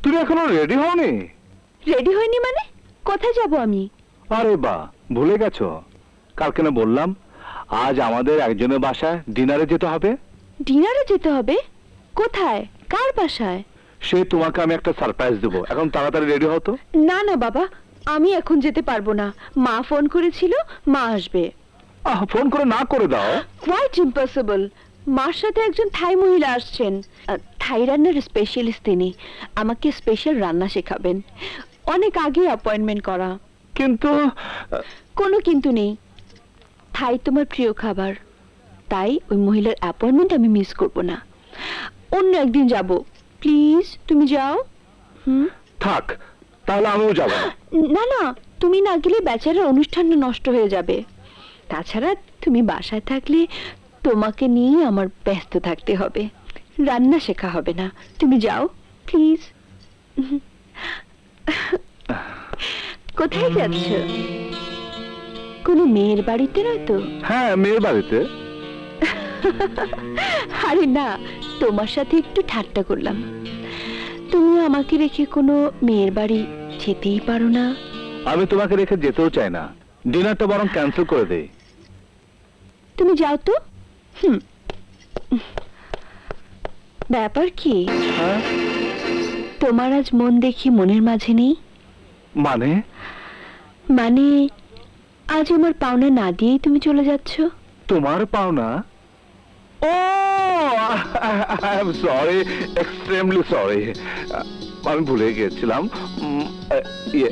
তুমি এখনো রেডি হওনি? রেডি হয়নি মানে? কোথায় যাব আমি? আরে বা, ভুলে গেছো? কালকে না বললাম আজ আমাদের একজনের বাসায় ডিনারে যেতে হবে। ডিনারে যেতে হবে? কোথায়? কার বাসায়? সে তোমাকে আমি একটা সারপ্রাইজ দেবো, এখন তাড়াতাড়ি রেডি হতো। না না বাবা, আমি এখন যেতে পারবো না। মা ফোন করেছিল, মা আসবে। ফোন করে না করে দাও। Quite impossible. মার সাথে একজন থাই মহিলা আসছেন। থাই রান্নার স্পেশালিস্ট তিনি। আমাকে স্পেশাল রান্না শেখাবেন। অনেক আগে অ্যাপয়েন্টমেন্ট করা। কিন্তু কোনো কিন্তু নেই। থাই তোমার প্রিয় খাবার, তাই ওই মহিলার অ্যাপয়েন্টমেন্ট আমি মিস করব না। অন্য একদিন যাব, প্লিজ তুমি যাও। থাক, তাহলে আমিও যাবো না। না না, তুমি না গেলে বেচারার অনুষ্ঠানটা নষ্ট হয়ে যাবে। তাছাড়া তুমি বাসায় থাকলে তোমাকে নিয়ে আমার ব্যস্ত থাকতে হবে, রান্না শেখা হবে না। তুমি যাও প্লিজ। কোথায় যাচ্ছ? কোনো মেয়ের বাড়িতে নয় তো? হ্যাঁ, মেয়ের বাড়িতে। আরে না, তোমার সাথে একটু ঠাট্টা করলাম। তুমি আমাকে রেখে কোনো মেয়ের বাড়ি যেতেই পারো না। আমি তোমাকে রেখে যেতেও চাই না, ডিনারটা বরং ক্যান্সেল করে দেই। তুমি যাও তো। ব্যাপার কি? হ্যাঁ? তোমার আজ মন দেখি মনের মাঝে নেই? মানে? মানে আজ আমার পাওনা না দিয়েই তুমি চলে যাচ্ছ? তোমার পাওনা? ও, I am sorry, extremely sorry. আমি ভুলে গিয়েছিলাম। ইয়ে,